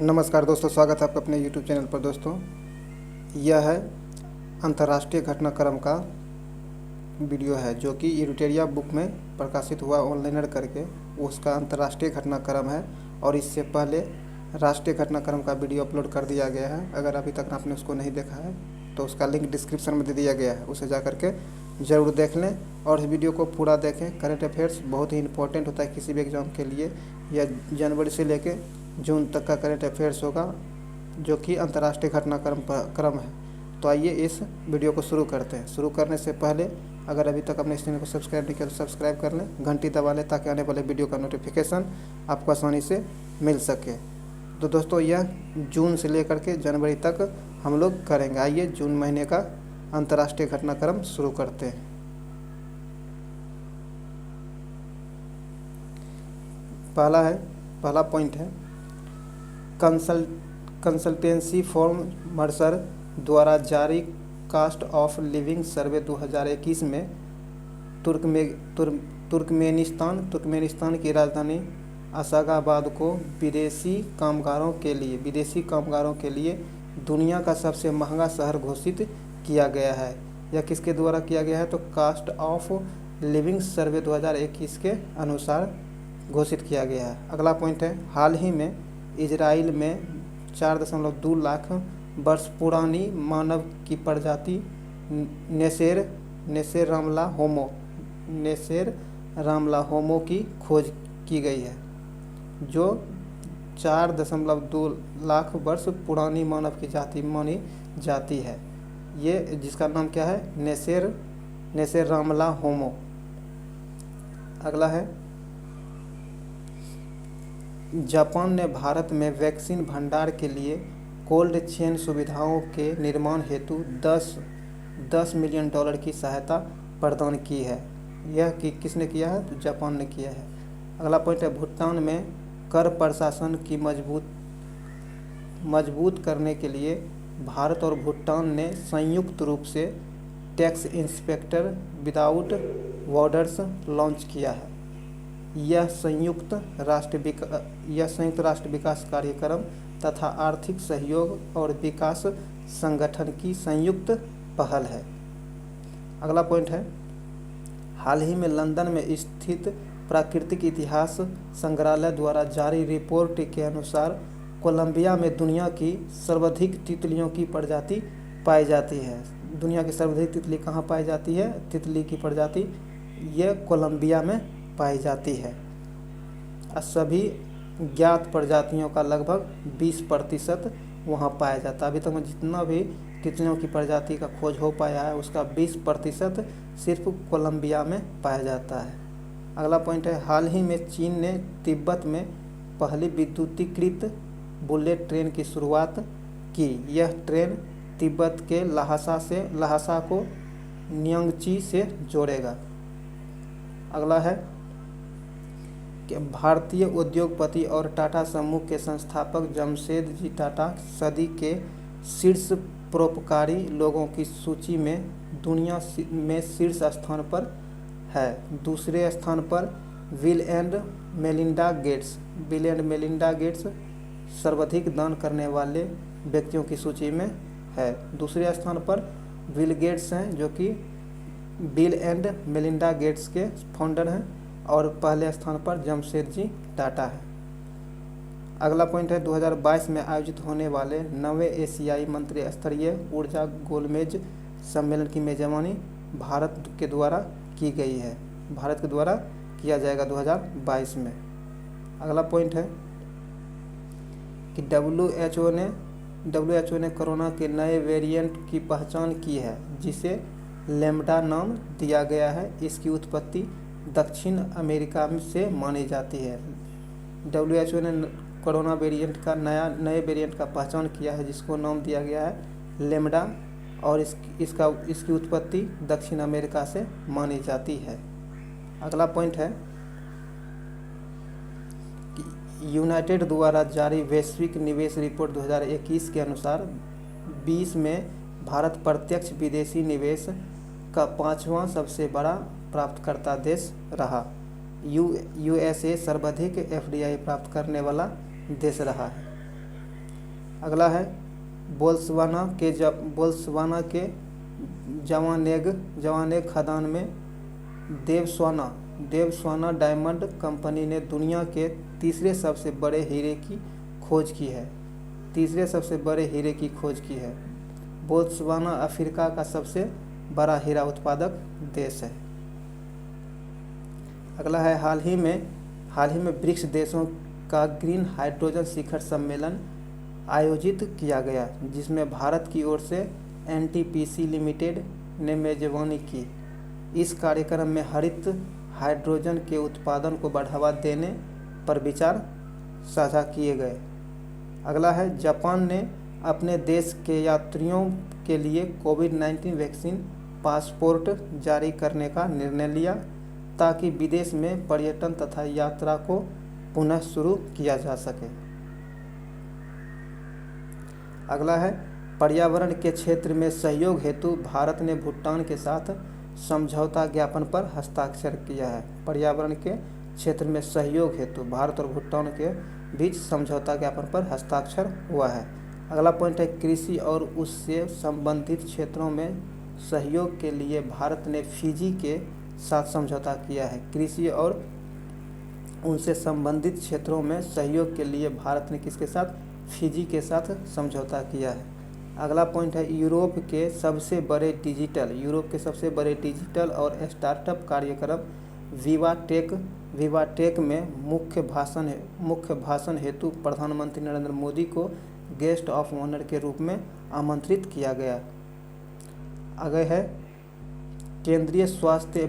नमस्कार दोस्तों, स्वागत है आपका अपने YouTube चैनल पर। दोस्तों, यह है अंतर्राष्ट्रीय घटनाक्रम का वीडियो है जो कि एडिटोरिया बुक में प्रकाशित हुआ ऑनलाइनर करके, उसका अंतर्राष्ट्रीय घटनाक्रम है। और इससे पहले राष्ट्रीय घटनाक्रम का वीडियो अपलोड कर दिया गया है। अगर अभी तक आपने उसको नहीं देखा है तो उसका लिंक डिस्क्रिप्शन में दे दिया गया है, उसे जा करके ज़रूर देख लें और इस वीडियो को पूरा देखें। करंट अफेयर्स बहुत ही इंपॉर्टेंट होता है किसी भी एग्ज़ाम के लिए। यह जनवरी से लेकर जून तक का करंट अफेयर्स होगा जो कि अंतर्राष्ट्रीय घटनाक्रम है। तो आइए इस वीडियो को शुरू करते हैं। शुरू करने से पहले अगर अभी तक अपने इस चैनल को सब्सक्राइब नहीं किया तो सब्सक्राइब कर लें, घंटी दबा लें ताकि आने वाले वीडियो का नोटिफिकेशन आपको आसानी से मिल सके। तो दोस्तों, यह जून से लेकर के जनवरी तक हम लोग करेंगे। आइए जून महीने का अंतर्राष्ट्रीय घटनाक्रम शुरू करते हैं। पहला पॉइंट है, कंसल्टेंसी फर्म मर्सर द्वारा जारी कास्ट ऑफ लिविंग सर्वे 2021 में तुर्कमेनिस्तान की राजधानी अशगाबाद को विदेशी कामगारों के लिए दुनिया का सबसे महंगा शहर घोषित किया गया है। यह किसके द्वारा किया गया है? तो कास्ट ऑफ लिविंग सर्वे 2021 के अनुसार घोषित किया गया है। अगला पॉइंट है, हाल ही में इजराइल में 4.2 लाख वर्ष पुरानी मानव की प्रजाति नेसेर रामला होमो की खोज की गई है, जो 4.2 लाख वर्ष पुरानी मानव की जाति मानी जाती है। ये जिसका नाम क्या है? नेसेर रामला होमो। अगला है, जापान ने भारत में वैक्सीन भंडार के लिए कोल्ड चेन सुविधाओं के निर्माण हेतु 10 मिलियन डॉलर की सहायता प्रदान की है। यह किसने किया है? तो जापान ने किया है। अगला पॉइंट है, भूटान में कर प्रशासन की मजबूत करने के लिए भारत और भूटान ने संयुक्त रूप से tax inspector without borders launch किया है। यह संयुक्त राष्ट्र विकास कार्यक्रम तथा आर्थिक सहयोग और विकास संगठन की संयुक्त पहल है। अगला पॉइंट है, हाल ही में लंदन में स्थित प्राकृतिक इतिहास संग्रहालय द्वारा जारी रिपोर्ट के अनुसार कोलंबिया में दुनिया की सर्वाधिक तितलियों की प्रजाति पाई जाती है। दुनिया की सर्वाधिक तितली कहाँ पाई जाती है? तितली की प्रजाति ये कोलंबिया में पाई जाती है। सभी ज्ञात प्रजातियों का लगभग 20% वहाँ पाया जाता है। अभी तक में जितना भी तितलियों की प्रजाति का खोज हो पाया है उसका 20% सिर्फ कोलंबिया में पाया जाता है। अगला पॉइंट है, हाल ही में चीन ने तिब्बत में पहली विद्युतीकृत बुलेट ट्रेन की शुरुआत की। यह ट्रेन तिब्बत के लहासा को न्योंगची से जोड़ेगा। अगला है कि भारतीय उद्योगपति और टाटा समूह के संस्थापक जमशेदजी टाटा सदी के शीर्ष परोपकारी लोगों की सूची में दुनिया में शीर्ष स्थान पर है। दूसरे स्थान पर बिल एंड मेलिंडा गेट्स सर्वाधिक दान करने वाले व्यक्तियों की सूची में है। दूसरे स्थान पर बिल गेट्स हैं जो कि बिल एंड मेलिंडा गेट्स के फाउंडर हैं, और पहले स्थान पर जमशेदजी टाटा है। अगला पॉइंट है, 2022 में आयोजित होने वाले 9वें एशियाई मंत्री स्तरीय ऊर्जा गोलमेज सम्मेलन की मेजबानी भारत के द्वारा की गई है। भारत के द्वारा किया जाएगा 2022 में। अगला पॉइंट है कि WHO ने कोरोना के नए वेरिएंट की पहचान की है जिसे लैम्ब्डा नाम दिया गया है। इसकी उत्पत्ति दक्षिण अमेरिका से मानी जाती है। WHO ने कोरोना वेरिएंट का नए वेरिएंट का पहचान किया है जिसको नाम दिया गया है लैम्ब्डा, और इसकी उत्पत्ति दक्षिण अमेरिका से मानी जाती है। अगला पॉइंट है कि यूनाइटेड द्वारा जारी वैश्विक निवेश रिपोर्ट 2021 के अनुसार 20 में भारत प्रत्यक्ष विदेशी निवेश का 5वां सबसे बड़ा प्राप्तकर्ता देश रहा। USA सर्वाधिक FDI प्राप्त करने वाला देश रहा है। अगला है बोल्सवाना के जवानेग खदान में देवस्वाना डायमंड कंपनी ने दुनिया के तीसरे सबसे बड़े हीरे की खोज की है। बोत्सवाना अफ्रीका का सबसे बड़ा हीरा उत्पादक देश है। अगला है हाल ही में ब्रिक्स देशों का ग्रीन हाइड्रोजन शिखर सम्मेलन आयोजित किया गया, जिसमें भारत की ओर से एनटीपीसी लिमिटेड ने मेजबानी की। इस कार्यक्रम में हरित हाइड्रोजन के उत्पादन को बढ़ावा देने पर विचार साझा किए गए। अगला है जापान ने अपने देश के यात्रियों के लिए कोविड-19 वैक्सीन पासपोर्ट जारी करने का निर्णय लिया, ताकि विदेश में पर्यटन तथा यात्रा को पुनः शुरू किया जा सके। अगला है पर्यावरण के क्षेत्र में सहयोग हेतु भारत ने भूटान के साथ समझौता ज्ञापन पर हस्ताक्षर किया है। पर्यावरण के क्षेत्र में सहयोग हेतु भारत और भूटान के बीच समझौता ज्ञापन पर हस्ताक्षर हुआ है। अगला पॉइंट है कृषि और उससे संबंधित क्षेत्रों में सहयोग के लिए भारत ने फिजी के साथ समझौता किया है। कृषि और उनसे संबंधित क्षेत्रों में सहयोग के लिए भारत ने किसके साथ? फिजी के साथ समझौता किया है। अगला पॉइंट है यूरोप के सबसे बड़े डिजिटल और स्टार्टअप कार्यक्रम विवाटेक में मुख्य भाषण हेतु प्रधानमंत्री नरेंद्र मोदी को गेस्ट ऑफ ऑनर के रूप में आमंत्रित किया गया। आगे है केंद्रीय स्वास्थ्य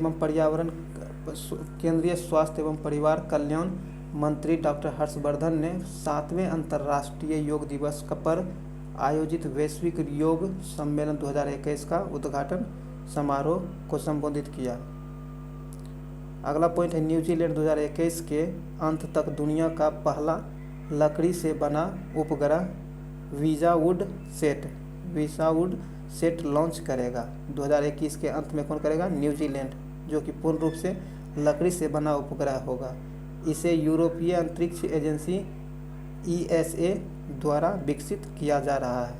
एवं परिवार कल्याण मंत्री डॉक्टर हर्षवर्धन ने 7वें अंतर्राष्ट्रीय योग दिवस पर आयोजित वैश्विक योग सम्मेलन 2021 का उद्घाटन समारोह को संबोधित किया। अगला पॉइंट है न्यूजीलैंड 2021 के अंत तक दुनिया का पहला लकड़ी से बना उपग्रह वीज़ावुड सेट लॉन्च करेगा। 2021 के अंत में कौन करेगा? न्यूजीलैंड, जो कि पूर्ण रूप से लकड़ी से बना उपग्रह होगा। इसे यूरोपीय अंतरिक्ष एजेंसी ESA द्वारा विकसित किया जा रहा है।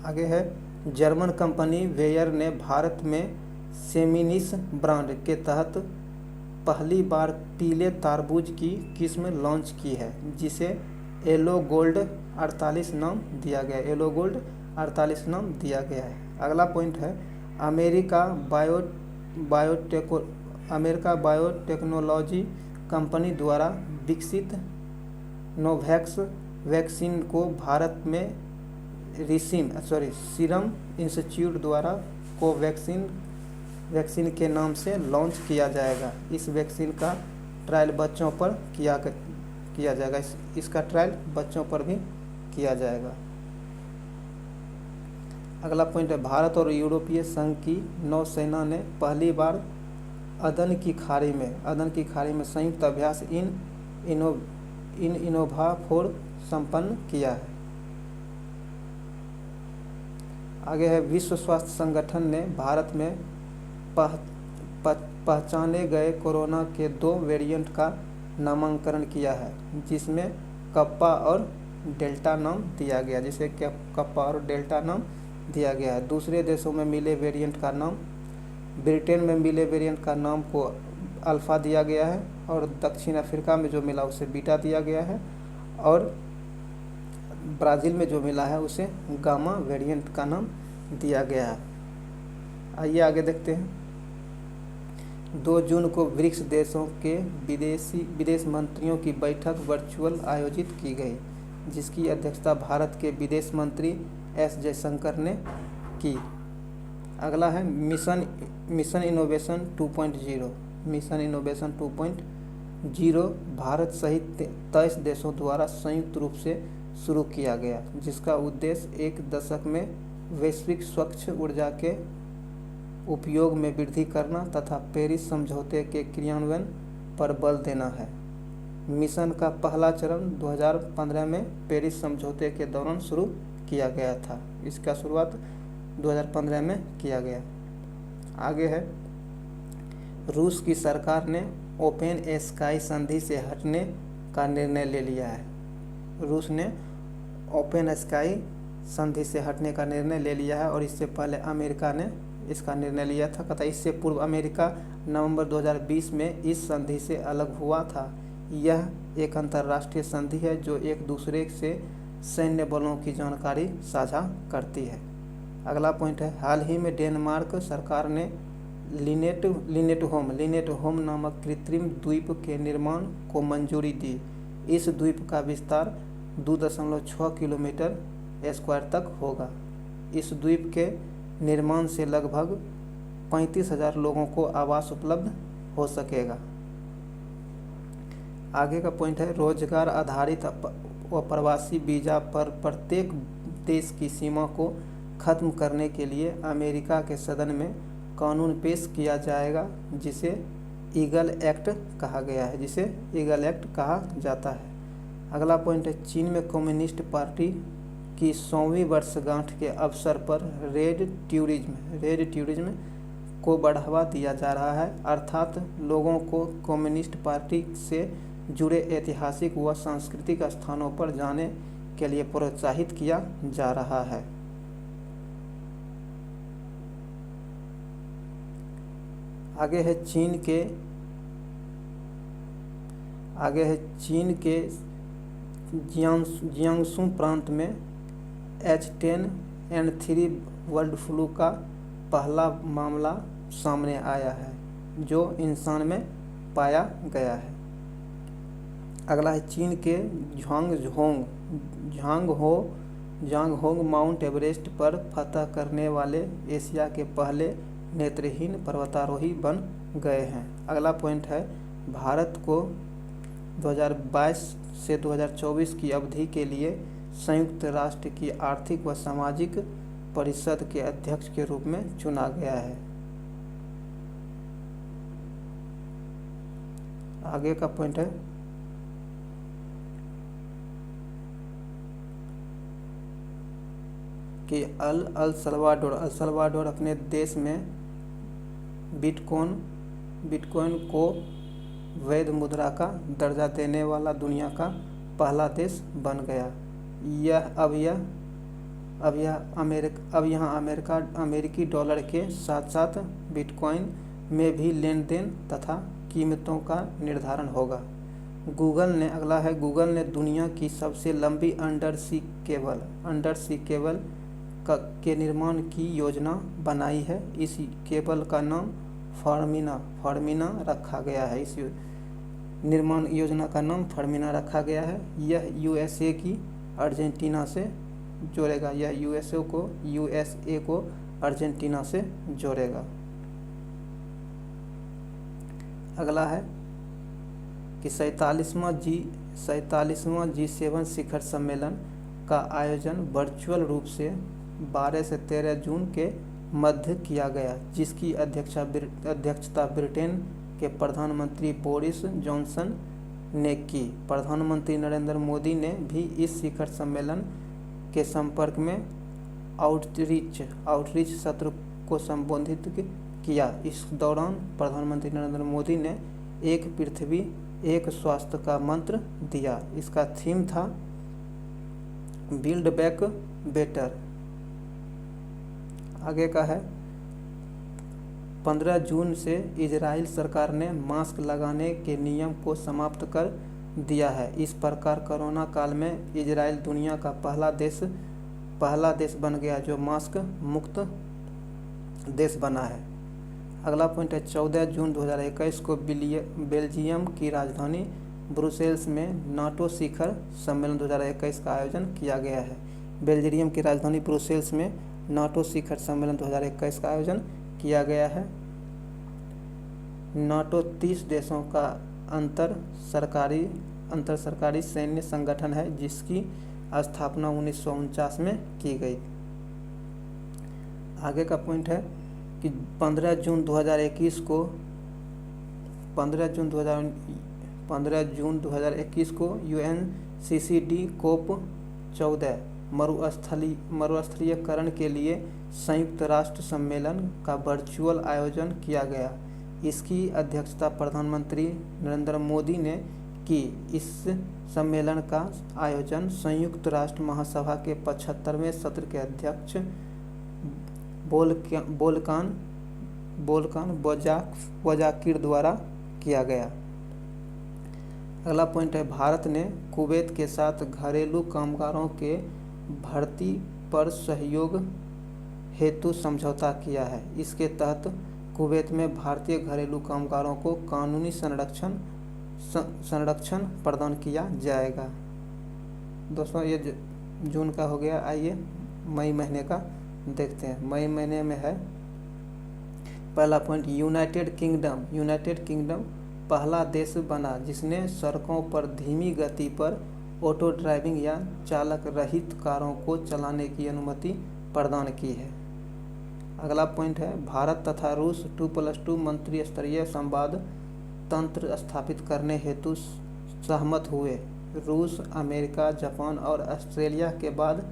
आगे है जर्मन कंपनी वेयर ने भारत में सेमिनिस ब्रांड के तहत पहली बार पीले तारबूज की किस्म लॉन्च की है, जिसे येलो गोल्ड 48 नाम दिया गया है। अगला पॉइंट है अमेरिका बायोटेक्नोलॉजी कंपनी द्वारा विकसित नोवैक्स वैक्सीन को भारत में सीरम इंस्टीट्यूट द्वारा वैक्सीन के नाम से लॉन्च किया जाएगा। इस वैक्सीन का ट्रायल बच्चों पर किया जाएगा। इसका ट्रायल बच्चों पर भी किया जाएगा। अगला पॉइंट है भारत और यूरोपीय संघ की नौसेना ने पहली बार अदन की खाड़ी में संयुक्त अभ्यास इनोभा-4 संपन्न किया है। आगे है विश्व स्वास्थ्य संगठन ने भारत में पहचाने गए कोरोना के 2 वेरिएंट का नामकरण किया है, जिसमें कप्पा और डेल्टा नाम दिया गया है। दूसरे देशों में मिले वेरिएंट का नाम, ब्रिटेन में मिले वेरिएंट का नाम को अल्फ़ा दिया गया है, और दक्षिण अफ्रीका में जो मिला उसे बीटा दिया गया है, और ब्राज़ील में जो मिला है उसे गामा वेरिएंट का नाम दिया गया है। आइए आगे देखते हैं। 2 जून को ब्रिक्स देशों के विदेश मंत्रियों की बैठक वर्चुअल आयोजित की गई, जिसकी अध्यक्षता भारत के विदेश मंत्री S जयशंकर ने की। अगला है मिशन इनोवेशन 2.0 भारत सहित 23 देशों द्वारा संयुक्त रूप से शुरू किया गया, जिसका उद्देश्य एक दशक में वैश्विक स्वच्छ ऊर्जा के उपयोग में वृद्धि करना तथा पेरिस समझौते के क्रियान्वयन पर बल देना है। मिशन का पहला चरण 2015 में पेरिस समझौते के दौरान शुरू किया गया था। इसका शुरुआत 2015 में किया गया। आगे है रूस की सरकार ने ओपन स्काई संधि से हटने का निर्णय ले लिया है। रूस ने ओपन स्काई संधि से हटने का निर्णय ले लिया है और इससे पहले अमेरिका ने इसका निर्णय लिया था। कहता है इससे पूर्व अमेरिका नवंबर 2020 में इस संधि से अलग हुआ था। यह एक अंतर्राष्ट्रीय संधि है जो एक दूसरे से सैन्य बलों की जानकारी साझा करती है। अगला पॉइंट है, हाल ही में डेनमार्क सरकार ने लिनेट होम नामक कृत्रिम द्वीप के निर्माण को मंजूरी दी। इस द्वीप का विस्तार 2.6 किलोमीटर स्क्वायर तक होगा। इस द्वीप के निर्माण से लगभग 35,000 लोगों को आवास उपलब्ध हो सकेगा। आगे का पॉइंट है, रोजगार आधारित व प्रवासी वीजा पर प्रत्येक देश की सीमा को खत्म करने के लिए अमेरिका के सदन में कानून पेश किया जाएगा जिसे ईगल एक्ट कहा गया है, जिसे ईगल एक्ट कहा जाता है। अगला पॉइंट है, चीन में कम्युनिस्ट पार्टी की 100वीं वर्षगांठ के अवसर पर रेड टूरिज्म को बढ़ावा दिया जा रहा है, अर्थात लोगों को कम्युनिस्ट पार्टी से जुड़े ऐतिहासिक व सांस्कृतिक स्थानों पर जाने के लिए प्रोत्साहित किया जा रहा है। आगे है चीन के जियांगसू प्रांत में H10N3 बर्ड फ्लू का पहला मामला सामने आया है जो इंसान में पाया गया है। अगला है, चीन के झांगहोंग माउंट एवरेस्ट पर फतह करने वाले एशिया के पहले नेत्रहीन पर्वतारोही बन गए हैं। अगला पॉइंट है, भारत को 2022 से 2024 की अवधि के लिए संयुक्त राष्ट्र की आर्थिक व सामाजिक परिषद के अध्यक्ष के रूप में चुना गया है। आगे का पॉइंट है, कि अल सल्वाडोर अपने देश में बिटकॉइन को वैध मुद्रा का दर्जा देने वाला दुनिया का पहला देश बन गया। अब यहाँ अमेरिकी डॉलर के साथ साथ बिटकॉइन में भी लेन देन तथा कीमतों का निर्धारण होगा। गूगल ने दुनिया की सबसे लंबी अंडर सी केबल के निर्माण की योजना बनाई है। इस केबल का नाम फॉर्मिना रखा गया है। इस निर्माण योजना का नाम फॉर्मिना रखा गया है। यह यूएसए की अर्जेंटीना से जोड़ेगा। यूएसए को अर्जेंटीना से जोड़ेगा। अगला है कि 47वां G7 शिखर सम्मेलन का आयोजन वर्चुअल रूप से 12 से 13 जून के मध्य किया गया, जिसकी अध्यक्षता ब्रिटेन के प्रधानमंत्री बोरिस जॉनसन ने की। प्रधानमंत्री नरेंद्र मोदी ने भी इस शिखर सम्मेलन के संपर्क में आउटरीच सत्र को संबोधित किया। इस दौरान प्रधानमंत्री नरेंद्र मोदी ने एक पृथ्वी एक स्वास्थ्य का मंत्र दिया। इसका थीम था बिल्ड बैक बेटर। आगे का है, 15 जून से इजराइल सरकार ने मास्क लगाने के नियम को समाप्त कर दिया है। इस प्रकार कोरोना काल में इजराइल दुनिया का पहला देश बन गया जो मास्क मुक्त देश बना है। अगला पॉइंट है, 14 जून 2021 को बेल्जियम की राजधानी ब्रुसेल्स में नाटो शिखर सम्मेलन 2021 का आयोजन किया गया है। बेल्जियम की राजधानी ब्रुसेल्स में नाटो शिखर सम्मेलन 2021 का आयोजन किया गया है। नाटो 30 देशों का अंतर सरकारी सैन्य संगठन है जिसकी स्थापना 1949 में की गई। आगे का पॉइंट है कि 15 जून 2021 को UNCCD COP14 मरुस्थलीकरण के लिए संयुक्त राष्ट्र सम्मेलन का वर्चुअल आयोजन किया गया। इसकी अध्यक्षता प्रधानमंत्री नरेंद्र मोदी ने की। इस सम्मेलन का आयोजन संयुक्त राष्ट्र महासभा के 75वें सत्र के अध्यक्ष वोल्कान बोजाकिर द्वारा किया गया। अगला पॉइंट है, भारत ने कुवैत के साथ घरेलू कामगारों के भर्ती पर सहयोग हेतु समझौता किया है। इसके तहत कुवैत में भारतीय घरेलू कामगारों को कानूनी संरक्षण प्रदान किया जाएगा। दोस्तों ये जून का हो गया। आइए मई महीने का देखते हैं। मई महीने में है पहला पॉइंट, यूनाइटेड किंगडम पहला देश बना जिसने सड़कों पर धीमी गति पर ऑटो ड्राइविंग या चालक रहित कारों को चलाने की अनुमति प्रदान की है। अगला पॉइंट है, भारत तथा रूस 2+2 मंत्री स्तरीय संवाद तंत्र स्थापित करने हेतु सहमत हुए। रूस, अमेरिका, जापान और ऑस्ट्रेलिया के बाद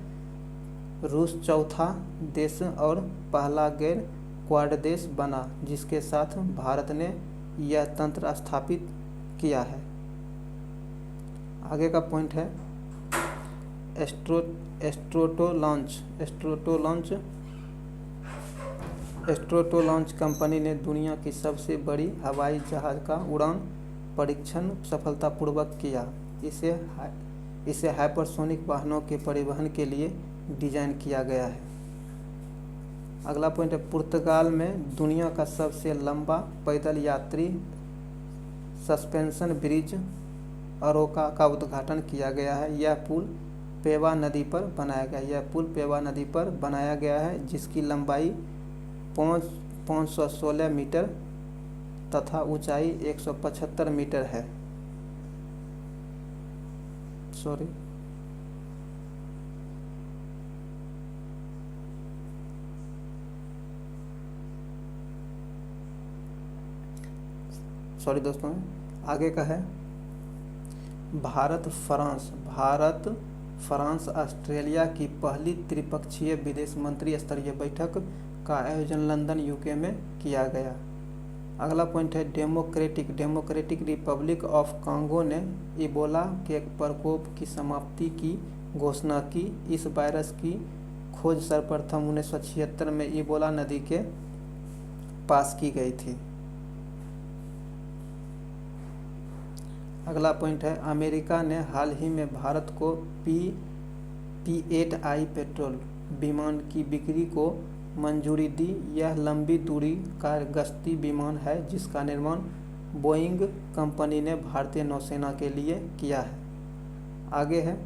रूस चौथा देश और पहला गैर क्वाड देश बना जिसके साथ भारत ने यह तंत्र स्थापित किया है। आगे का पॉइंट है, एस्ट्रोटो लॉन्च कंपनी ने दुनिया की सबसे बड़ी हवाई जहाज का उड़ान परीक्षण सफलतापूर्वक किया। इसे हाइपरसोनिक वाहनों के परिवहन के लिए डिजाइन किया गया है। अगला पॉइंट है, पुर्तगाल में दुनिया का सबसे लंबा पैदल यात्री सस्पेंशन ब्रिज अरोका का उद्घाटन किया गया है। यह पुल पेवा नदी पर बनाया गया है जिसकी लंबाई 516 मीटर तथा ऊंचाई 175 मीटर है। सॉरी दोस्तों, आगे का है, भारत फ्रांस ऑस्ट्रेलिया की पहली त्रिपक्षीय विदेश मंत्री स्तरीय बैठक का आयोजन लंदन यूके में किया गया। अगला पॉइंट है, डेमोक्रेटिक रिपब्लिक ऑफ कांगो ने इबोला के प्रकोप की समाप्ति की घोषणा की। इस वायरस की खोज सर्वप्रथम 1976 में इबोला नदी के पास की गई थी। अगला पॉइंट है, अमेरिका ने हाल ही में भारत को P-8I पेट्रोल विमान की बिक्री को मंजूरी दी। यह लंबी दूरी का गश्ती विमान है जिसका निर्माण बोइंग कंपनी ने भारतीय नौसेना के लिए किया है। आगे है,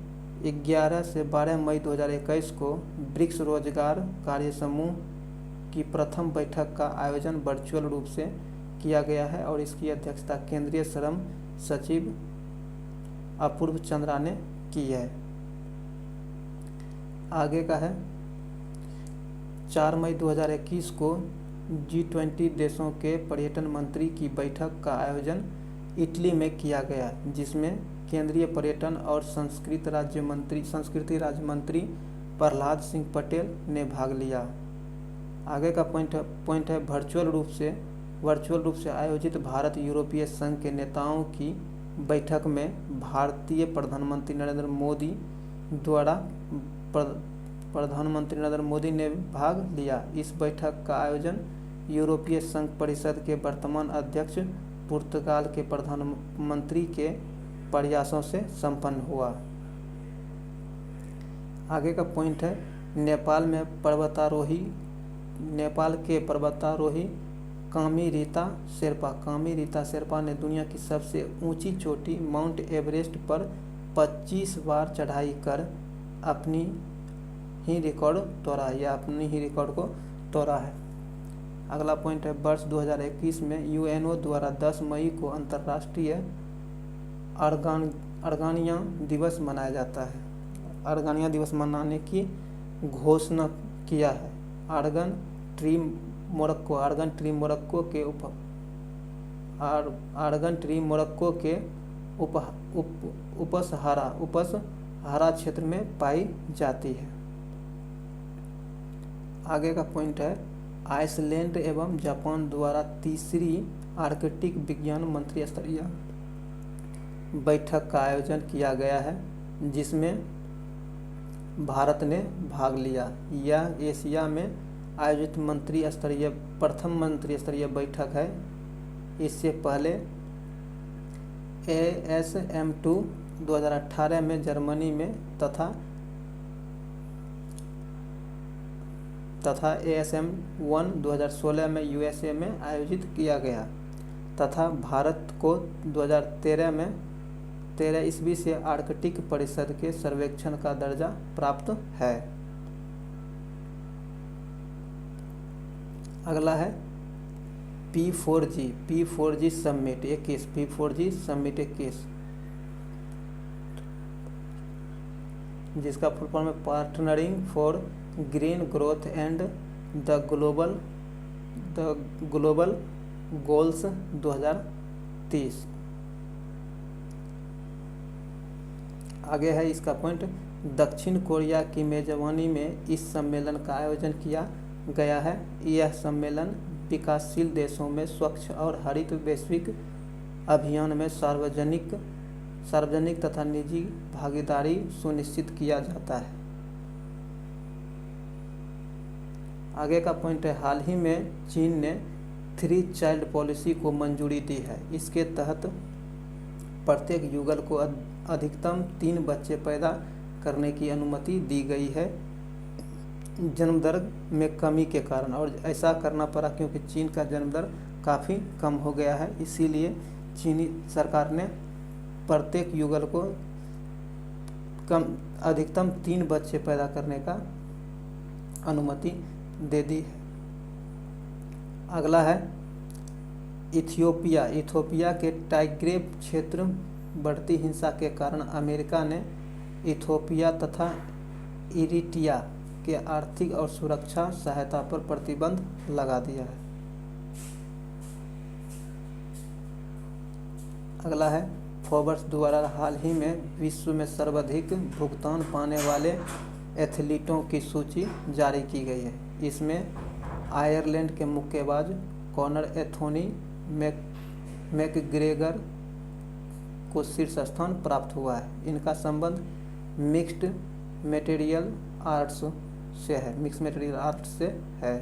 11 से 12 मई 2021 को ब्रिक्स रोजगार कार्यसमूह की प्रथम बैठक का आयोजन वर्चुअल रूप से किया गया है और इसकी अध्यक्षता केंद्रीय श्रम सचिव अपूर्व चंद्रा ने की है। आगे का है, 4 मई 2021 को G20 देशों के पर्यटन मंत्री की बैठक का आयोजन इटली में किया गया जिसमें केंद्रीय पर्यटन और संस्कृति राज्य मंत्री प्रहलाद सिंह पटेल ने भाग लिया। आगे का पॉइंट है, वर्चुअल रूप से आयोजित भारत यूरोपीय संघ के नेताओं की बैठक में भारतीय प्रधानमंत्री नरेंद्र मोदी ने भाग लिया। इस बैठक का आयोजन यूरोपीय संघ परिषद के वर्तमान अध्यक्ष पुर्तगाल के प्रधानमंत्री के प्रयासों से संपन्न हुआ। आगे का पॉइंट है, नेपाल के पर्वतारोही कामी रीता शेरपा ने दुनिया की सबसे ऊंची चोटी माउंट एवरेस्ट पर 25 बार चढ़ाई कर अपनी ही रिकॉर्ड को तोड़ा है। अगला पॉइंट है, वर्ष 2021 में यूएनओ द्वारा 10 मई को अंतर्राष्ट्रीय अर्गानिया दिवस मनाया जाता है। अर्गानिया दिवस मनाने की घोषणा किया है। आर्गन ट्री मोरक्को के उपसहारा क्षेत्र में पाई जाती है। आगे का पॉइंट है, आइसलैंड एवं जापान द्वारा तीसरी आर्कटिक विज्ञान मंत्री स्तरीय बैठक का आयोजन किया गया है, जिसमें भारत ने भाग लिया। यह एशिया में आयोजित प्रथम मंत्री स्तरीय बैठक है। इससे पहले ASM2 2018 में जर्मनी में तथा ASM1 2016 में USA में आयोजित किया गया तथा भारत को 2013 ईस्वी से आर्कटिक परिषद के सर्वेक्षण का दर्जा प्राप्त है। अगला है P4G समिट 21 P4G समिट 21, जिसका फुल फॉर्म है partnering for green growth and the global goals 2030। आगे है इसका पॉइंट, दक्षिण कोरिया की मेजबानी में इस सम्मेलन का आयोजन किया गया है। यह सम्मेलन विकासशील देशों में स्वच्छ और हरित वैश्विक अभियान में सार्वजनिक तथा निजी भागीदारी सुनिश्चित किया जाता है। आगे का पॉइंट है, हाल ही में चीन ने 3 चाइल्ड पॉलिसी को मंजूरी दी है। इसके तहत प्रत्येक युगल को अधिकतम 3 बच्चे पैदा करने की अनुमति दी गई है जन्म दर में कमी के कारण, और ऐसा करना पड़ा क्योंकि चीन का जन्म दर काफ़ी कम हो गया है। इसीलिए चीनी सरकार ने प्रत्येक युगल को अधिकतम 3 बच्चे पैदा करने का अनुमति दे दी है। अगला है इथियोपिया के टाइग्रे क्षेत्र बढ़ती हिंसा के कारण अमेरिका ने इथियोपिया तथा इरिट्रिया के आर्थिक और सुरक्षा सहायता पर प्रतिबंध लगा दिया है। अगला है फोर्ब्स द्वारा हाल ही में विश्व में सर्वाधिक भुगतान पाने वाले एथलीटों की सूची जारी की गई है। इसमें आयरलैंड के मुक्केबाज कॉनर एंथोनी मैकग्रेगर को शीर्ष स्थान प्राप्त हुआ है। इनका संबंध मिक्स्ड मटेरियल आर्ट्स से है।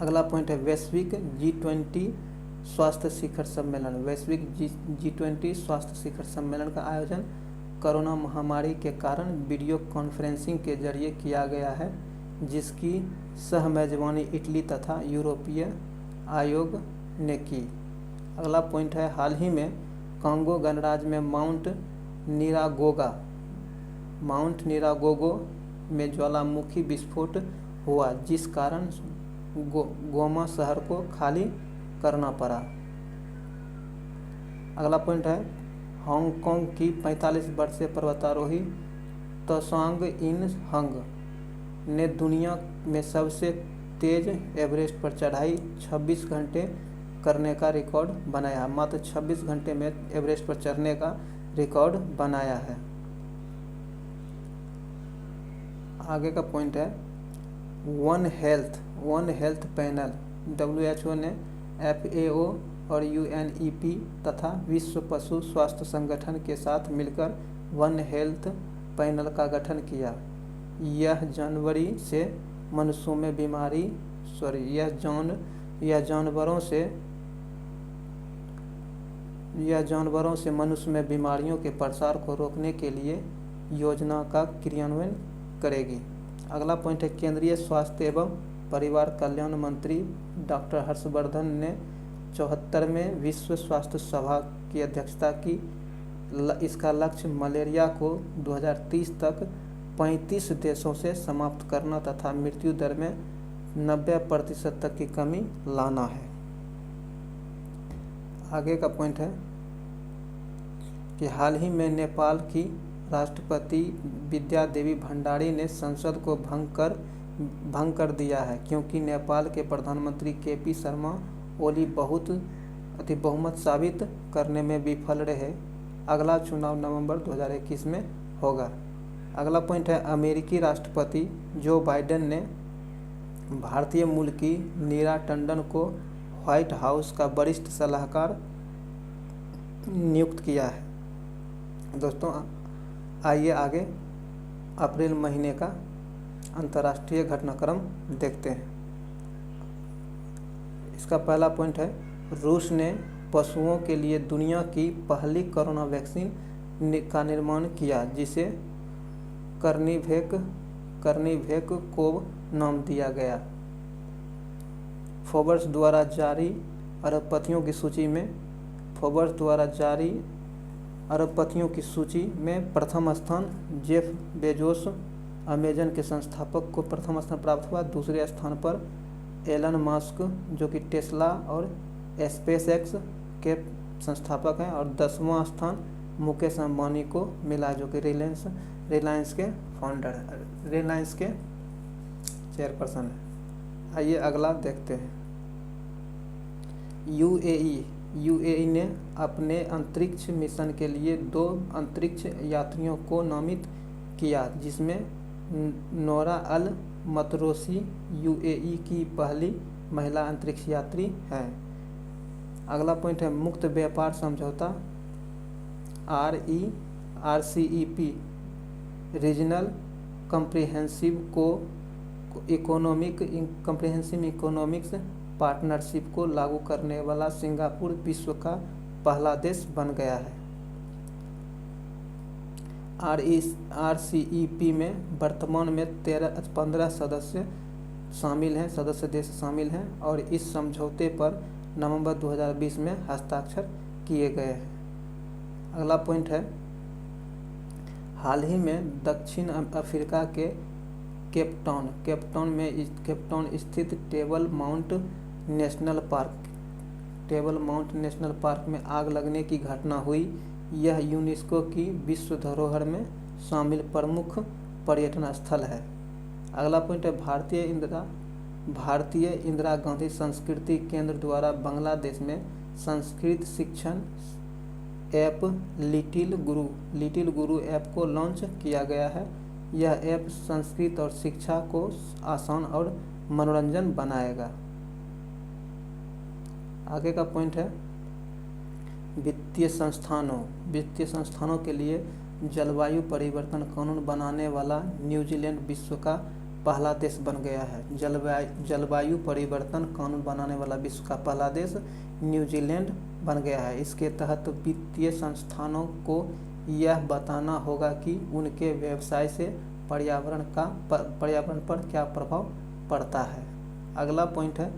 अगला पॉइंट है वैश्विक G20 स्वास्थ्य शिखर सम्मेलन। वैश्विक G20 स्वास्थ्य शिखर सम्मेलन का आयोजन कोरोना महामारी के कारण वीडियो कॉन्फ्रेंसिंग के जरिए किया गया है, जिसकी सह मेजबानी इटली तथा यूरोपीय आयोग ने की। अगला पॉइंट है, हाल ही में कांगो गणराज्य में माउंट निरागोगो में ज्वालामुखी विस्फोट हुआ, जिस कारण गोमा शहर को खाली करना पड़ा। अगला पॉइंट है, हांगकांग की 45 वर्षीय पर्वतारोही त्सांग इन हंग ने दुनिया में सबसे तेज एवरेस्ट पर चढ़ाई 26 घंटे करने का रिकॉर्ड बनाया। मात्र 26 घंटे में एवरेस्ट पर चढ़ने का रिकॉर्ड बनाया है। आगे का पॉइंट है वन हेल्थ पैनल। WHO ने FAO और UNEP तथा विश्व पशु स्वास्थ्य संगठन के साथ मिलकर वन हेल्थ पैनल का गठन किया। यह जानवरों से मनुष्य में बीमारियों के प्रसार को रोकने के लिए योजना का क्रियान्वयन करेगी। अगला पॉइंट है, केंद्रीय स्वास्थ्य एवं परिवार कल्याण मंत्री डॉक्टर हर्षवर्धन ने 74वें विश्व स्वास्थ्य सभा की अध्यक्षता की। इसका लक्ष्य मलेरिया को 2030 तक 35 देशों से समाप्त करना तथा मृत्यु दर में 90% तक की कमी लाना है। आगे का पॉइंट है कि हाल ही में नेपाल की राष्ट्रपति विद्या देवी भंडारी ने संसद को भंग कर दिया है, क्योंकि नेपाल के प्रधानमंत्री KP शर्मा ओली बहुमत साबित करने में विफल रहे। अगला चुनाव नवंबर 2021 में होगा। अगला पॉइंट है, अमेरिकी राष्ट्रपति जो बाइडेन ने भारतीय मूल की नीरा टंडन को व्हाइट हाउस का वरिष्ठ सलाहकार नियुक्त किया है। दोस्तों आइए आगे अप्रैल महीने का अंतर्राष्ट्रीय घटनाक्रम देखते हैं। इसका पहला पॉइंट है, रूस ने पशुओं के लिए दुनिया की पहली कोरोना वैक्सीन का निर्माण किया, जिसे कर्नीभेक कोव नाम दिया गया। फोर्ब्स द्वारा जारी अरबपतियों की सूची में प्रथम स्थान जेफ बेजोस अमेजन के संस्थापक को प्रथम स्थान प्राप्त हुआ। दूसरे स्थान पर एलन मस्क जो कि टेस्ला और स्पेसएक्स के संस्थापक हैं, और 10वां स्थान मुकेश अंबानी को मिला जो कि रिलायंस के चेयरपर्सन है। आइए अगला देखते हैं। यूएई ने अपने अंतरिक्ष मिशन के लिए 2 अंतरिक्ष यात्रियों को नामित किया, जिसमें नोरा अल मतरोसी यूएई की पहली महिला अंतरिक्ष यात्री है। अगला पॉइंट है, मुक्त व्यापार समझौता RCEP regional comprehensive economics partnership को लागू करने वाला सिंगापुर विश्व का पहला देश बन गया है। RCEP में वर्तमान में 15 सदस्य देश शामिल हैं और इस समझौते पर नवंबर 2020 में हस्ताक्षर किए गए हैं। अगला पॉइंट है, हाल ही में दक्षिण अफ्रीका के केपटाउन स्थित टेबल माउंट नेशनल पार्क में आग लगने की घटना हुई। यह यूनेस्को की विश्व धरोहर में शामिल प्रमुख पर्यटन स्थल है। अगला पॉइंट है, भारतीय इंदिरा गांधी संस्कृति केंद्र द्वारा बांग्लादेश में संस्कृत शिक्षण ऐप लिटिल गुरु ऐप को लॉन्च किया गया है। यह ऐप संस्कृत और शिक्षा को आसान और मनोरंजन बनाएगा। आगे का पॉइंट है, वित्तीय संस्थानों के लिए जलवायु परिवर्तन कानून बनाने वाला न्यूजीलैंड विश्व का पहला देश बन गया है। जलवायु परिवर्तन कानून बनाने वाला विश्व का पहला देश न्यूजीलैंड बन गया है। इसके तहत वित्तीय संस्थानों को यह बताना होगा कि उनके व्यवसाय से पर्यावरण पर क्या प्रभाव पड़ता है। अगला पॉइंट है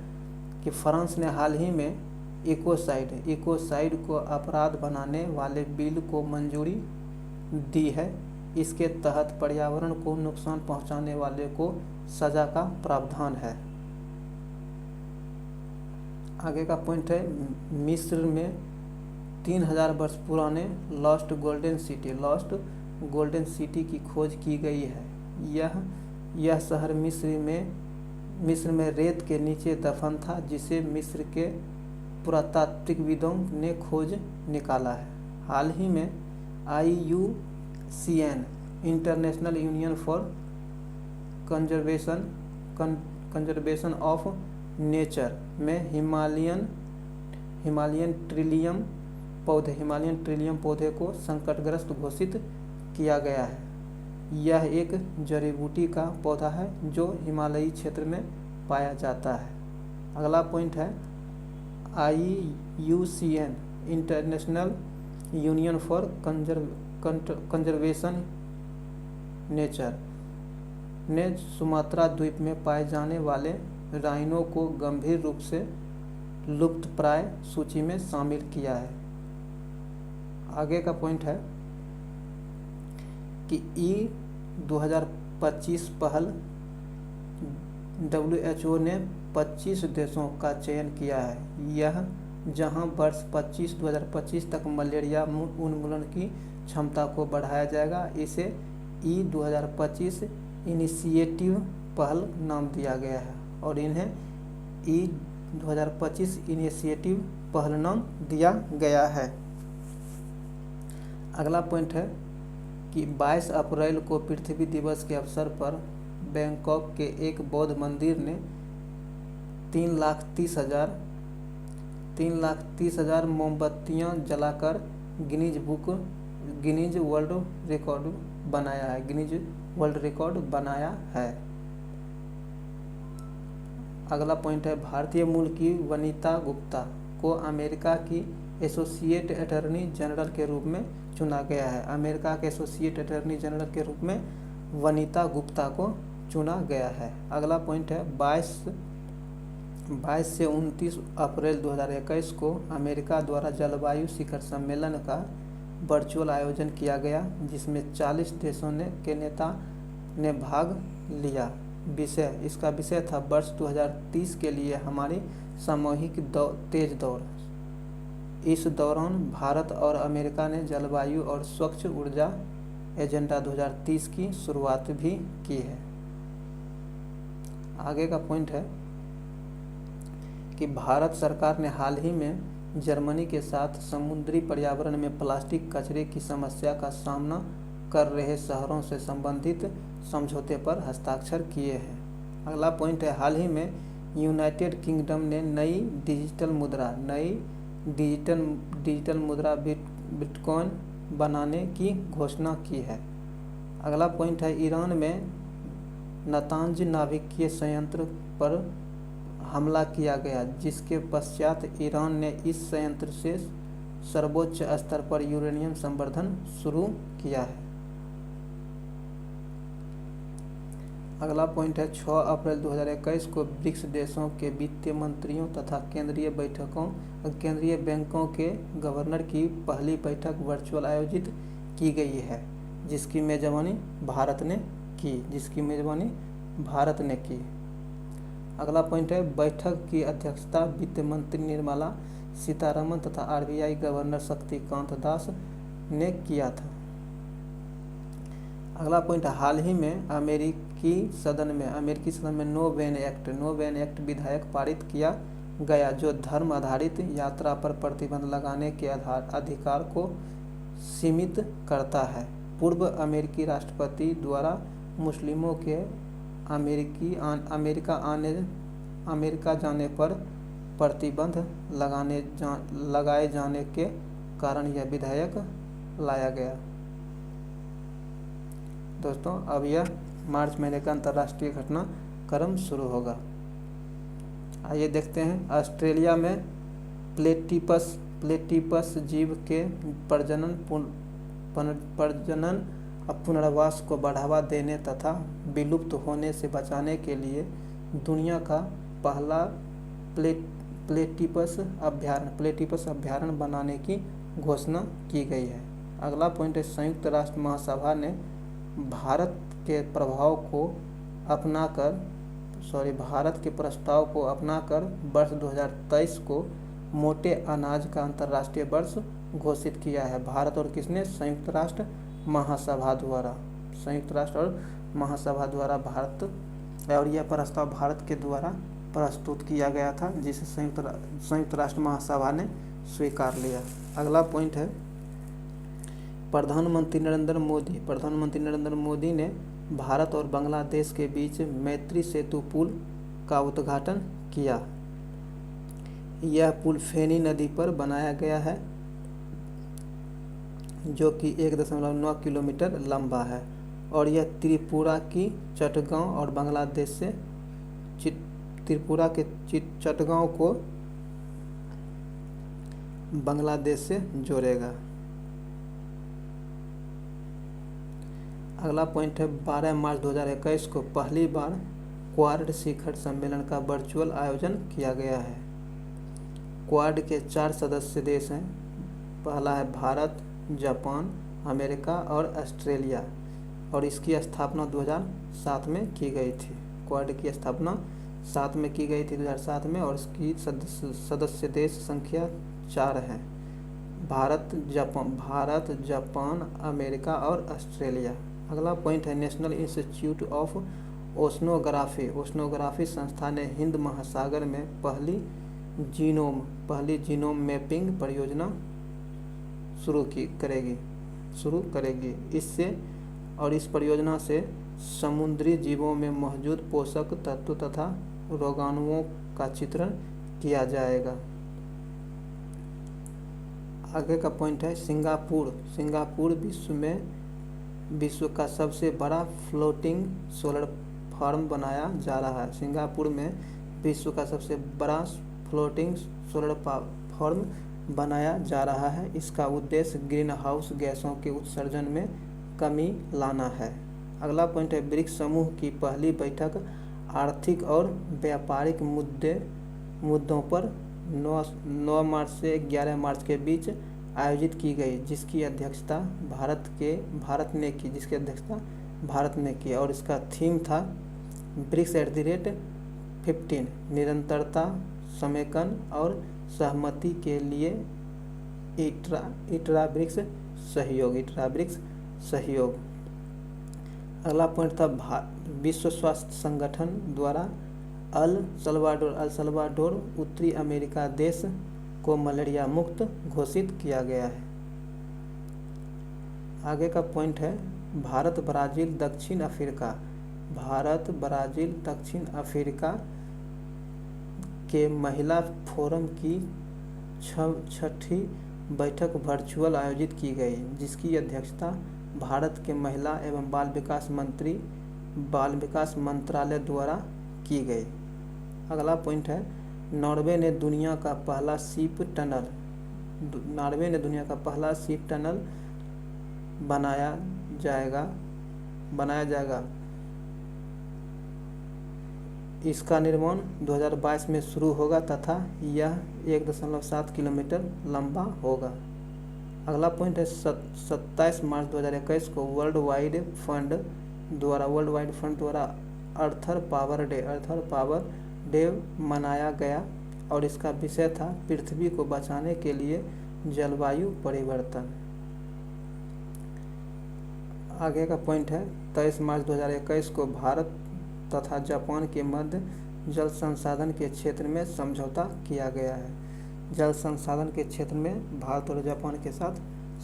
कि फ्रांस ने हाल ही में इकोसाइड को अपराध बनाने वाले बिल को मंजूरी दी है। इसके तहत पर्यावरण को नुकसान पहुंचाने वाले को सजा का प्रावधान है। आगे का पॉइंट है, मिस्र में 3000 वर्ष पुराने लॉस्ट गोल्डन सिटी की खोज की गई है। यह शहर मिस्र में रेत के नीचे दफन था, जिसे मिस्र के पुरातात्विकविदों ने खोज निकाला है। हाल ही में IUCN international union for conservation of nature में हिमालयन ट्रिलियम पौधे को संकटग्रस्त घोषित किया गया है। यह एक जड़ी बूटी का पौधा है जो हिमालयी क्षेत्र में पाया जाता है। अगला पॉइंट है, IUCN international union for conservation nature ने सुमात्रा द्वीप में पाए जाने वाले राइनो को गंभीर रूप से लुप्तप्राय सूची में शामिल किया है। आगे का पॉइंट है कि 2025 पहल WHO ने 25 देशों का चयन किया है। यह जहां वर्ष 2025 तक मलेरिया उन्मूलन की क्षमता को बढ़ाया जाएगा। इसे 2025 इनिशिएटिव पहल नाम दिया गया है और इन्हें 2025 इनिशिएटिव पहल नाम दिया गया है। अगला पॉइंट है कि 22 अप्रैल को पृथ्वी दिवस के अवसर पर बैंकॉक के एक बौद्ध मंदिर ने 3,30,000 मोमबत्तियां जलाकर गिनीज वर्ल्ड रिकॉर्ड बनाया है। अगला पॉइंट है, भारतीय मूल की वनिता गुप्ता को अमेरिका की एसोसिएट अटॉर्नी जनरल के रूप में चुना गया है। अमेरिका के एसोसिएट अटॉर्नी जनरल के रूप में वनिता गुप्ता को चुना गया है। अगला पॉइंट है, 22 से 29 अप्रैल 2021 को अमेरिका द्वारा जलवायु शिखर सम्मेलन का वर्चुअल आयोजन किया गया, जिसमें 40 देशों के नेता ने भाग लिया। इसका विषय था वर्ष 2030 के लिए हमारी सामूहिक तेज दौड़। इस दौरान भारत और अमेरिका ने जलवायु और स्वच्छ ऊर्जा एजेंडा 2030 की शुरुआत भी की है। आगे का पॉइंट है कि भारत सरकार ने हाल ही में जर्मनी के साथ समुद्री पर्यावरण में प्लास्टिक कचरे की समस्या का सामना कर रहे शहरों से संबंधित समझौते पर हस्ताक्षर किए हैं। अगला पॉइंट है, हाल ही में यूनाइटेड किंगडम ने नई डिजिटल मुद्रा बिटकॉइन बनाने की घोषणा की है। अगला पॉइंट है, ईरान में नातांज नाभिकीय संयंत्र पर हमला किया गया, जिसके पश्चात ईरान ने इस संयंत्र से सर्वोच्च स्तर पर यूरेनियम संवर्धन शुरू किया है। अगला पॉइंट है, 6 अप्रैल 2021 को ब्रिक्स देशों के वित्तीय मंत्रियों तथा केंद्रीय बैंकों के गवर्नर की पहली बैठक वर्चुअल आयोजित की गई है, जिसकी मेजबानी भारत ने की। अगला पॉइंट है, बैठक की अध्यक्षता वित्त मंत्री निर्मला सीतारमण तथा आरबीआई गवर्नर शक्तिकांत दास ने किया था। अगला पॉइंट, हाल ही में अमेरिकी सदन में नो बैन एक्ट विधेयक पारित किया गया, जो धर्म आधारित यात्रा पर प्रतिबंध लगाने के अधिकार को सीमित करता है। पूर्व अमेरिकी राष्ट्रपति द्वारा मुस्लिमों के अमेरिका जाने पर प्रतिबंध लगाए जाने के कारण यह विधेयक लाया गया। दोस्तों, अब यह मार्च महीने का अंतर्राष्ट्रीय घटनाक्रम शुरू होगा। आइए देखते हैं, ऑस्ट्रेलिया में प्लेटिपस जीव के प्रजनन और पुनर्वास को बढ़ावा देने तथा विलुप्त होने से बचाने के लिए दुनिया का पहला प्लेटिपस अभयारण्य बनाने की घोषणा की गई है। अगला पॉइंट है, संयुक्त राष्ट्र महासभा ने भारत के प्रस्ताव को अपनाकर वर्ष 2023 को मोटे अनाज का अंतर्राष्ट्रीय वर्ष घोषित किया है। भारत और किसने? संयुक्त राष्ट्र महासभा द्वारा भारत, और यह प्रस्ताव भारत के द्वारा प्रस्तुत किया गया था, जिसे संयुक्त राष्ट्र महासभा ने स्वीकार लिया। अगला पॉइंट है, प्रधानमंत्री नरेंद्र मोदी ने भारत और बांग्लादेश के बीच मैत्री सेतु पुल का उद्घाटन किया। यह पुल फेनी नदी पर बनाया गया है, जो कि 1.9 किलोमीटर लंबा है, और यह त्रिपुरा की चटगांव और बांग्लादेश से त्रिपुरा के चटगांव को बांग्लादेश से जोड़ेगा। अगला पॉइंट है, 12 मार्च 2021 को पहली बार क्वाड शिखर सम्मेलन का वर्चुअल आयोजन किया गया है। क्वाड के 4 सदस्य देश हैं। पहला है भारत, जापान, अमेरिका और ऑस्ट्रेलिया, और इसकी स्थापना 2007 में की गई थी। क्वाड की स्थापना 7 में की गई थी 2007 में, और इसकी सदस्य देश संख्या 4 है। भारत, जापान, अमेरिका और ऑस्ट्रेलिया। अगला पॉइंट है, नेशनल इंस्टीट्यूट ऑफ ओशनोग्राफी संस्था ने हिंद महासागर में पहली जीनोम मैपिंग परियोजना शुरू करेगी। इस परियोजना से समुद्री जीवों में मौजूद पोषक तत्व तथा रोगाणुओं का चित्रण किया जाएगा। आगे का पॉइंट है सिंगापुर। सिंगापुर विश्व का सबसे बड़ा फ्लोटिंग सोलर फार्म बनाया जा रहा है। सिंगापुर में विश्व का सबसे बड़ा फ्लोटिंग सोलर फार्म बनाया जा रहा है। इसका उद्देश्य ग्रीन हाउस गैसों के उत्सर्जन में कमी लाना है। अगला पॉइंट है ब्रिक्स समूह की पहली बैठक आर्थिक और व्यापारिक मुद्दों पर 9 मार्च से 11 मार्च के बीच आयोजित की गई, जिसकी अध्यक्षता भारत ने की और इसका थीम था ब्रिक्स @15 निरंतरता, समेकन और सहमति के लिए इंट्रा ब्रिक्स सहयोग। अगला पॉइंट था विश्व स्वास्थ्य संगठन द्वारा अल सल्वाडोर उत्तरी अमेरिका देश को मलेरिया मुक्त घोषित किया गया है। आगे का पॉइंट है भारत ब्राज़ील दक्षिण अफ्रीका के महिला फोरम की 6ठी बैठक वर्चुअल आयोजित की गई, जिसकी अध्यक्षता भारत के महिला एवं बाल विकास मंत्रालय द्वारा की गई। अगला पॉइंट है नॉर्वे ने दुनिया का पहला सीप टनल बनाया जाएगा। इसका निर्माण 2022 में शुरू होगा तथा यह 1.7 किलोमीटर लंबा होगा। अगला पॉइंट है 27 मार्च 2021 को वर्ल्ड वाइड फंड द्वारा अर्थर पावर डे मनाया गया और इसका विषय था पृथ्वी को बचाने के लिए जलवायु परिवर्तन। आगे का पॉइंट है 23 मार्च 2021 को भारत तथा जापान के मध्य जल संसाधन के क्षेत्र में समझौता किया गया है। जल संसाधन के क्षेत्र में भारत और जापान के साथ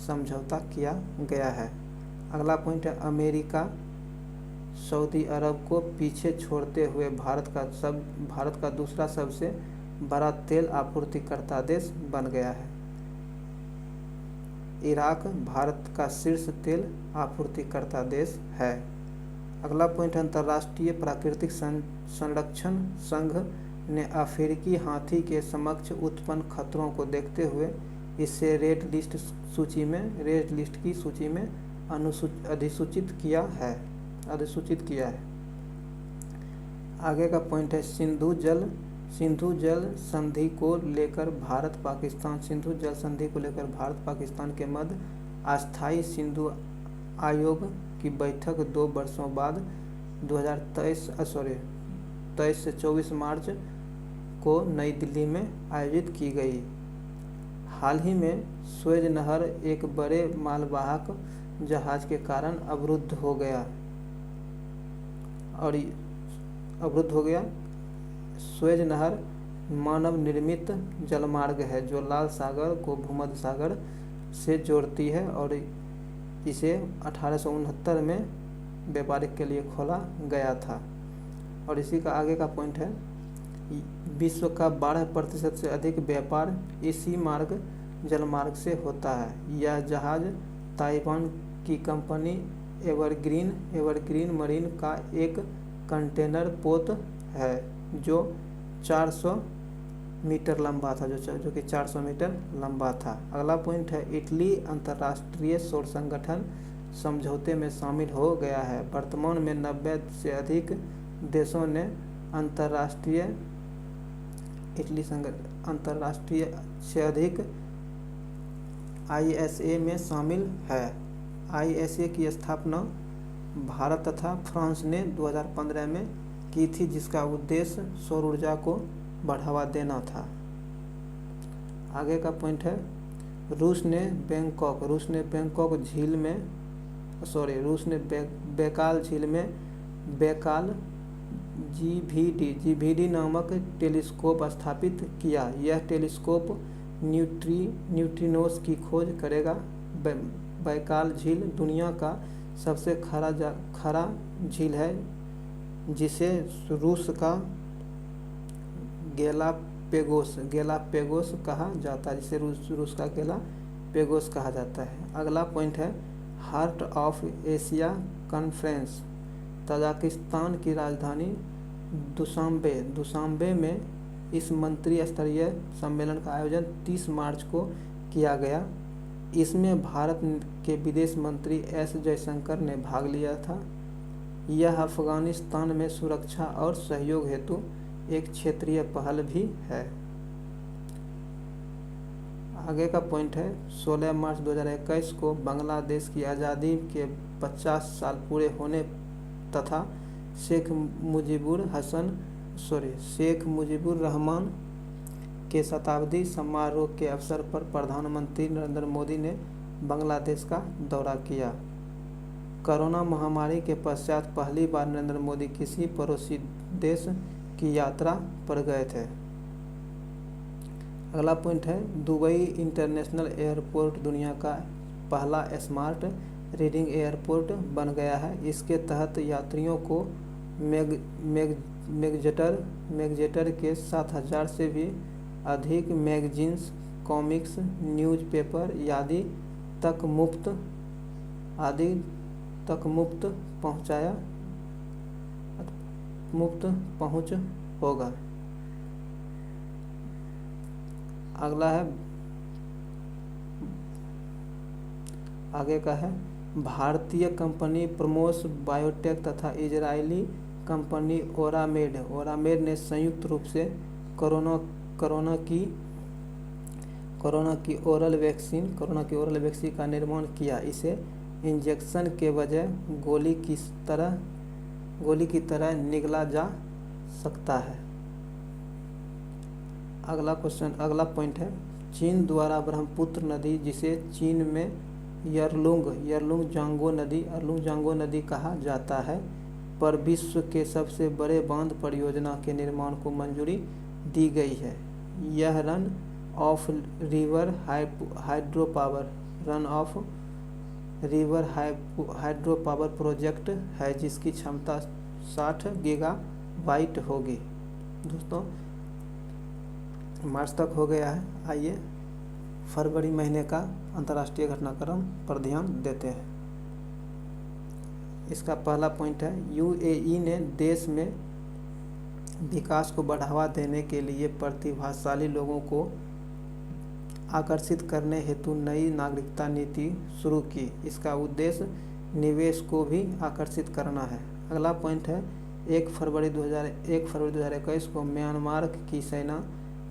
समझौता किया गया है। अगला पॉइंट है अमेरिका सऊदी अरब को पीछे छोड़ते हुए भारत का दूसरा सबसे बड़ा तेल आपूर्तिकर्ता देश बन गया है। इराक भारत का शीर्ष तेल आपूर्तिकर्ता देश है। अगला पॉइंट अंतर्राष्ट्रीय प्राकृतिक संरक्षण संघ ने अफ्रीकी हाथी के समक्ष उत्पन्न खतरों को देखते हुए इसे रेड लिस्ट की सूची में अधिसूचित किया है। आगे का पॉइंट है सिंधु जल संधि को लेकर भारत पाकिस्तान के मध्य अस्थायी सिंधु आयोग की बैठक 2 वर्षों बाद 23 से 24 मार्च को नई दिल्ली में आयोजित की गई। हाल ही में स्वेज नहर एक बड़े मालवाहक जहाज के कारण अवरुद्ध हो गया। स्वेज नहर मानव निर्मित जलमार्ग है जो लाल सागर को भूमध्य सागर से जोड़ती है और इसे 1869 में व्यापारिक के लिए खोला गया था। और इसी का आगे का पॉइंट है विश्व का 12% से अधिक व्यापार इसी जलमार्ग से होता है। यह जहाज ताइवान की कंपनी एवरग्रीन मरीन का एक कंटेनर पोत है जो 400 मीटर लंबा था जो कि 400 मीटर लंबा था। अगला पॉइंट है इटली अंतर्राष्ट्रीय सौर संगठन समझौते में शामिल हो गया है। वर्तमान में 90 से अधिक देशों ने अंतर्राष्ट्रीय से अधिक ISA में शामिल है। ISA की स्थापना भारत तथा फ्रांस ने 2015 में की थी, जिसका उद्देश्य सौर ऊर्जा को बढ़ावा देना था। आगे का पॉइंट है रूस ने बैकाल झील में बैकाल GVD नामक टेलीस्कोप स्थापित किया। यह टेलीस्कोप न्यूट्रिनोस की खोज करेगा। बैकाल झील दुनिया का सबसे खरा झील है, जिसे रूस का गैलापेगोस कहा जाता है, जिसे रूस का गैलापेगोस कहा जाता है। अगला पॉइंट है heart of Asia conference. Tajikistan की राजधानी दुशांबे में इस मंत्री स्तरीय सम्मेलन का आयोजन 30 मार्च को किया गया। इसमें भारत के विदेश मंत्री एस जयशंकर ने भाग लिया था। यह अफगानिस्तान में सुरक्षा और सहयोग हेतु एक क्षेत्रीय पहल भी है। आगे का पॉइंट है 16 मार्च 2021 को बांग्लादेश की आज़ादी के 50 साल पूरे होने तथा शेख मुजीबुर रहमान के शताब्दी समारोह के अवसर पर प्रधानमंत्री नरेंद्र मोदी ने बांग्लादेश का दौरा किया। कोरोना महामारी के पश्चात पहली बार नरेंद्र मोदी किसी पड़ोसी देश की यात्रा पर गए थे। अगला पॉइंट है दुबई इंटरनेशनल एयरपोर्ट दुनिया का पहला स्मार्ट रीडिंग एयरपोर्ट बन गया है। इसके तहत यात्रियों को मैगजेटर के 7000 से भी अधिक मैगजीन्स, कॉमिक्स, न्यूज़पेपर आदि तक मुफ्त पहुंच होगा। अगला है आगे का है भारतीय कंपनी प्रमोस बायोटेक तथा इजरायली कंपनी ओरामेड ने संयुक्त रूप से कोरोना की ओरल वैक्सीन का निर्माण किया। इसे इंजेक्शन के बजाय गोली की तरह निगला जा सकता है। अगला पॉइंट है चीन द्वारा ब्रह्मपुत्र नदी, जिसे चीन में यरलुंग नदी कहा जाता है, पर विश्व के सबसे बड़े बांध परियोजना के निर्माण को मंजूरी दी गई है। यह run of river hydro power project है, जिसकी क्षमता 60 गीगावाट होगी। दोस्तों मार्च तक हो गया है। आइए फरवरी महीने का अंतर्राष्ट्रीय घटनाक्रम पर ध्यान देते हैं। इसका पहला पॉइंट है यूएई ने देश में विकास को बढ़ावा देने के लिए प्रतिभाशाली लोगों को आकर्षित करने हेतु नई नागरिकता नीति शुरू की। इसका उद्देश्य निवेश को भी आकर्षित करना है। अगला पॉइंट है 1 फरवरी 2021 को म्यांमार की सेना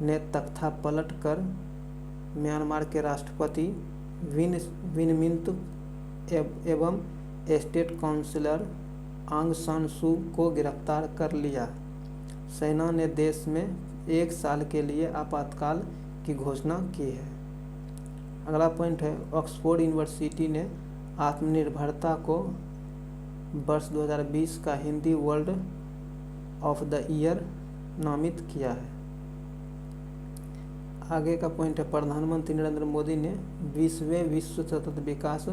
ने तख्ता पलट कर म्यांमार के राष्ट्रपति विन मिंट एवं स्टेट काउंसिलर आंग सान सू को गिरफ्तार कर लिया। सेना ने देश में 1 साल के लिए आपातकाल की घोषणा की है। अगला पॉइंट है ऑक्सफोर्ड यूनिवर्सिटी ने आत्मनिर्भरता को वर्ष 2020 का Hindi world of the year नामित किया है। आगे का पॉइंट है प्रधानमंत्री नरेंद्र मोदी ने 20वें विश्व सतत विकास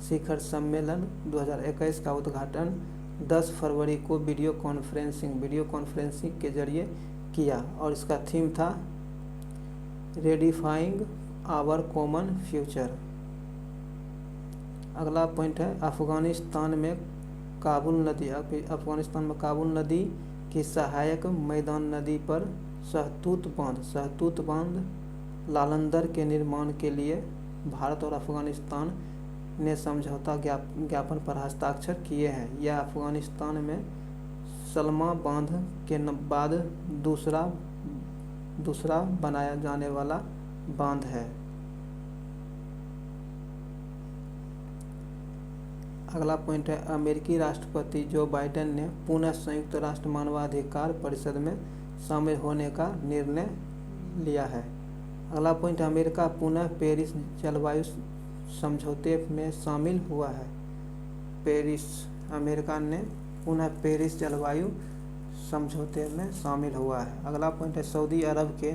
शिखर सम्मेलन 2021 का उद्घाटन 10 फरवरी को वीडियो कॉन्फ्रेंसिंग के जरिए किया और इसका थीम था रेडिफाइंग आवर कॉमन फ्यूचर। अगला पॉइंट है अफगानिस्तान में काबुल नदी की सहायक मैदान नदी पर सहतूत बांध लालंदर के निर्माण के लिए भारत और अफगानिस्तान ने समझौता ज्ञापन पर हस्ताक्षर किए हैं। यह अफगानिस्तान में सलमा बांध के बाद दूसरा बनाया जाने वाला बांध है। अगला पॉइंट है अमेरिकी राष्ट्रपति जो बाइडेन ने पुनः संयुक्त राष्ट्र मानवाधिकार परिषद में शामिल होने का निर्णय लिया है। अगला पॉइंट अमेरिका पुनः पेरिस जलवायु समझौते में शामिल हुआ है। अमेरिका ने पुनः पेरिस जलवायु समझौते में शामिल हुआ है। अगला पॉइंट है सऊदी अरब के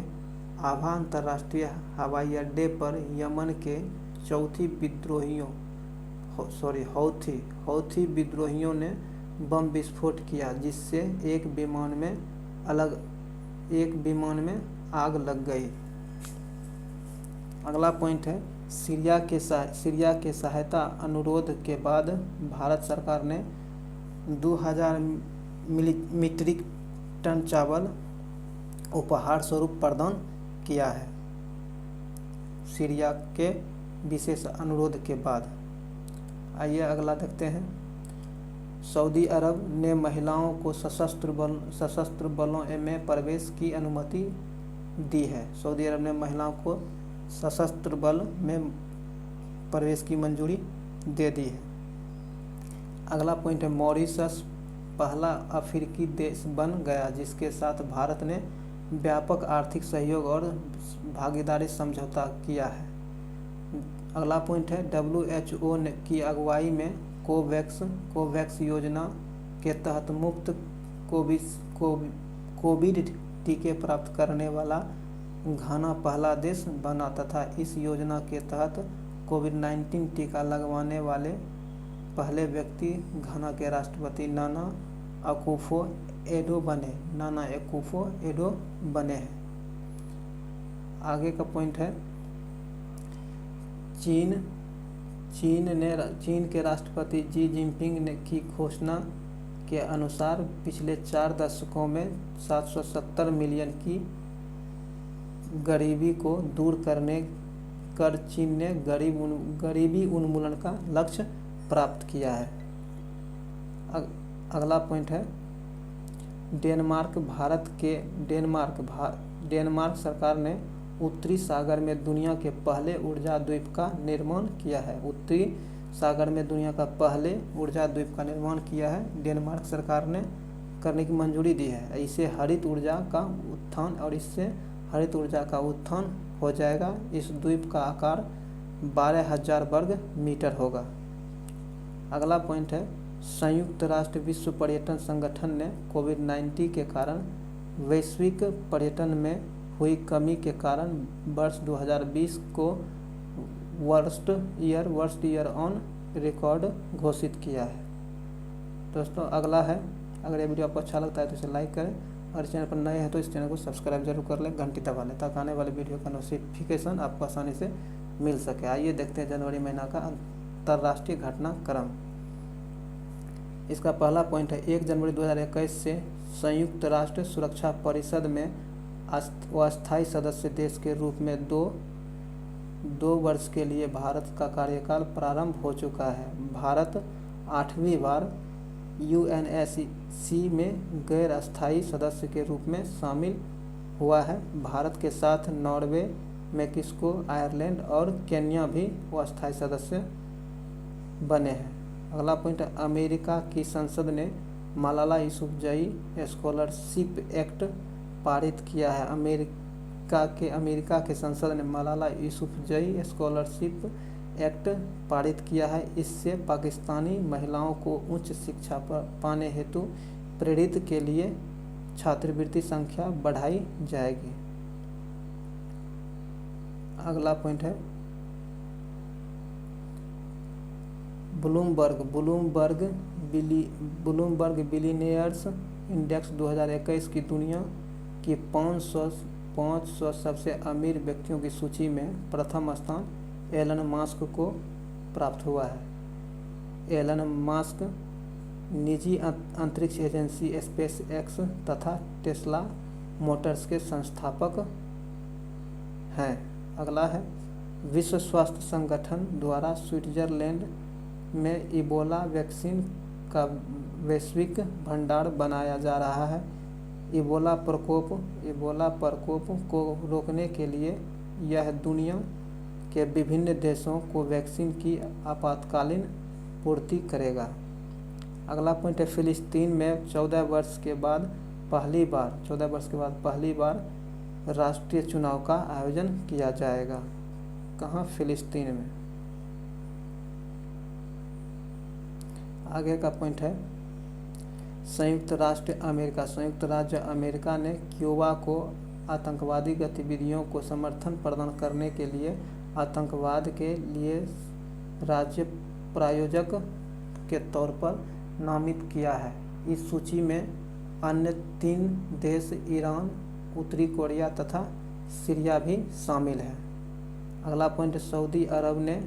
आभा अंतर्राष्ट्रीय हवाई अड्डे पर यमन के हौथी विद्रोहियों ने बम विस्फोट किया, जिससे एक विमान में एक विमान में आग लग गई। अगला पॉइंट है सीरिया के सहायता अनुरोध के बाद भारत सरकार ने 2000 मीट्रिक टन चावल उपहार स्वरूप प्रदान किया है सीरिया के विशेष अनुरोध के बाद। आइए अगला देखते हैं। सऊदी अरब ने महिलाओं को सशस्त्र बलों में प्रवेश की अनुमति दी है। सऊदी अरब ने महिलाओं को सशस्त्र बल में प्रवेश की मंजूरी दे दी है। अगला पॉइंट है मॉरिशस पहला अफ्रीकी देश बन गया जिसके साथ भारत ने व्यापक आर्थिक सहयोग और भागीदारी समझौता किया है। अगला पॉइंट है WHO की अगुवाई में कोवैक्स योजना के तहत मुफ्त कोविड टीके प्राप्त करने वाला घाना पहला देश बना तथा इस योजना के तहत कोविड-19 टीका लगवाने वाले पहले व्यक्ति घाना के राष्ट्रपति नाना अकुफो-एडो बने हैं। आगे का पॉइंट है चीन के राष्ट्रपति जी जिनपिंग ने की घोषणा के अनुसार पिछले 4 दशकों में 770 मिलियन की गरीबी को दूर कर चीन ने गरीबी उन्मूलन का लक्ष्य प्राप्त किया है। अगला पॉइंट है डेनमार्क सरकार ने उत्तरी सागर में दुनिया के पहले ऊर्जा द्वीप का निर्माण किया है। उत्तरी सागर में दुनिया का पहले ऊर्जा द्वीप का निर्माण किया है डेनमार्क सरकार ने करने की मंजूरी दी है। इससे हरित ऊर्जा का उत्थान हो जाएगा। इस द्वीप का आकार 12,000 वर्ग मीटर होगा। अगला पॉइंट है संयुक्त राष्ट्र विश्व पर्यटन संगठन ने कोविड-19 के कारण वैश्विक पर्यटन में हुई कमी के कारण वर्ष 2020 को वर्स्ट ईयर ऑन रिकॉर्ड घोषित किया है। दोस्तों अगला है, अगर ये वीडियो आपको अच्छा लगता है तो इसे लाइक करें और चैनल पर नए हैं तो इस चैनल को सब्सक्राइब जरूर कर लें, घंटी दबा लें ताकि आने वाले वीडियो का नोटिफिकेशन आपको आसानी से मिल सके। आइए देखते हैं जनवरी महीना का अंतर्राष्ट्रीय घटनाक्रम। इसका पहला पॉइंट है 1 जनवरी 2021 से संयुक्त राष्ट्र सुरक्षा परिषद में अस्थायी सदस्य देश के रूप में 2 वर्ष के लिए भारत का कार्यकाल प्रारंभ हो चुका है। भारत 8वीं बार UNSC में गैर अस्थायी सदस्य के रूप में शामिल हुआ है। भारत के साथ नॉर्वे, मेक्सिको, आयरलैंड और केन्या भी अस्थायी सदस्य बने हैं। अगला पॉइंट है अमेरिका की संसद ने मलाला यूसुफजई स्कॉलरशिप एक्ट पारित किया है। अमेरिका के संसद ने मलाला यूसुफजई स्कॉलरशिप एक्ट पारित किया है। इससे पाकिस्तानी महिलाओं को उच्च शिक्षा पाने हेतु प्रेरित के लिए छात्रवृत्ति संख्या बढ़ाई जाएगी। अगला पॉइंट है ब्लूमबर्ग बिलियनियर्स इंडेक्स 2021 की दुनिया की 500 सबसे अमीर व्यक्तियों की सूची में प्रथम स्थान एलन मस्क को प्राप्त हुआ है। एलन मस्क निजी अंतरिक्ष एजेंसी स्पेस एक्स तथा टेस्ला मोटर्स के संस्थापक हैं। अगला है विश्व स्वास्थ्य संगठन द्वारा स्विट्जरलैंड में इबोला वैक्सीन का वैश्विक भंडार बनाया जा रहा है। इबोला प्रकोप को रोकने के लिए यह दुनिया के विभिन्न देशों को वैक्सीन की आपातकालीन पूर्ति करेगा। अगला पॉइंट है फिलिस्तीन में 14 वर्ष के बाद पहली बार राष्ट्रीय चुनाव का आयोजन किया जाएगा। कहाँ? फिलिस्तीन में। आगे का पॉइंट है संयुक्त राज्य अमेरिका ने क्यूबा को आतंकवादी गतिविधियों को समर्थन प्रदान करने के लिए आतंकवाद के लिए राज्य प्रायोजक के तौर पर नामित किया है। इस सूची में अन्य 3 देश ईरान, उत्तरी कोरिया तथा सीरिया भी शामिल है। अगला पॉइंट, सऊदी अरब ने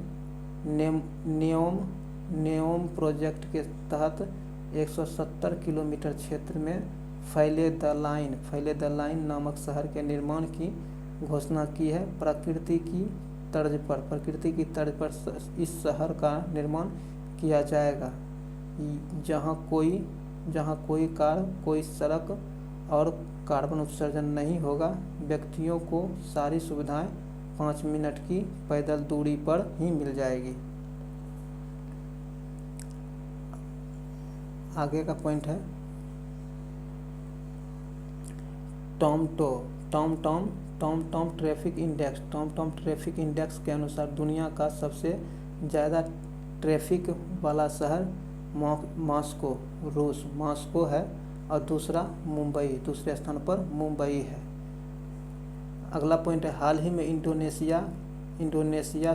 नेओम प्रोजेक्ट के तहत 170 किलोमीटर क्षेत्र में फैले द लाइन नामक शहर के निर्माण की घोषणा की है। प्रकृति की तर्ज पर इस शहर का निर्माण किया जाएगा, जहां कोई कार, कोई सड़क और कार्बन उत्सर्जन नहीं होगा। व्यक्तियों को सारी सुविधाएं 5 मिनट की पैदल दूरी पर ही मिल जाएगी। आगे का पॉइंट है टॉम ट्रैफिक इंडेक्स के अनुसार दुनिया का सबसे ज़्यादा ट्रैफिक वाला शहर मॉस्को मॉस्को है और दूसरे स्थान पर मुंबई है। अगला पॉइंट है, हाल ही में इंडोनेशिया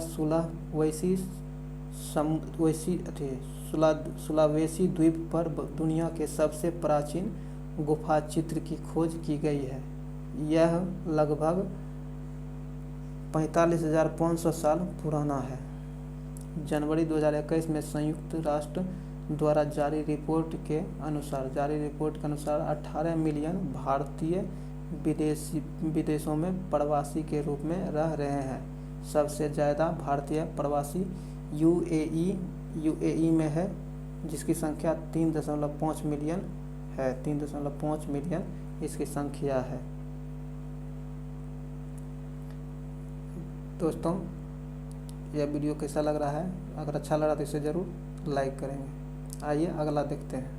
सुलावेसी द्वीप पर दुनिया के सबसे प्राचीन गुफा चित्र की खोज की गई है। यह लगभग 45,500 साल पुराना है। जनवरी 2021 में संयुक्त राष्ट्र द्वारा जारी रिपोर्ट के अनुसार 18 मिलियन भारतीय विदेशों में प्रवासी के रूप में रह रहे हैं। सबसे ज़्यादा भारतीय प्रवासी यूएई में है, जिसकी संख्या 3.5 मिलियन है। 3.5 मिलियन इसकी संख्या है। दोस्तों, यह वीडियो कैसा लग रहा है? अगर अच्छा लगा तो इसे ज़रूर लाइक करेंगे। आइए अगला देखते हैं।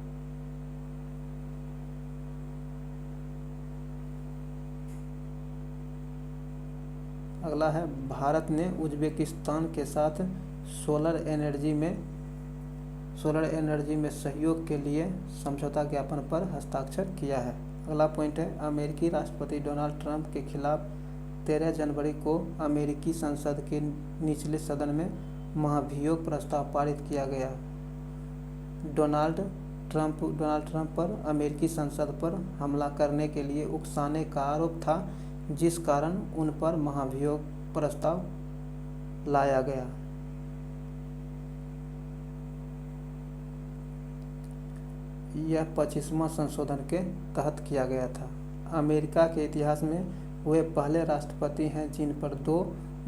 अगला है, भारत ने उज्बेकिस्तान के साथ सोलर एनर्जी में सहयोग के लिए समझौता ज्ञापन पर हस्ताक्षर किया है। अगला पॉइंट है, अमेरिकी राष्ट्रपति डोनाल्ड ट्रंप के खिलाफ 13 जनवरी को अमेरिकी संसद के निचले सदन में महाभियोग प्रस्ताव पारित किया गया। डोनाल्ड ट्रंप पर अमेरिकी संसद पर हमला करने के लिए उकसाने का आरोप था, जिस कारण उन पर महाभियोग प्रस्ताव लाया गया। यह 25वां संशोधन के तहत किया गया था। अमेरिका के इतिहास में वे पहले राष्ट्रपति हैं जिन पर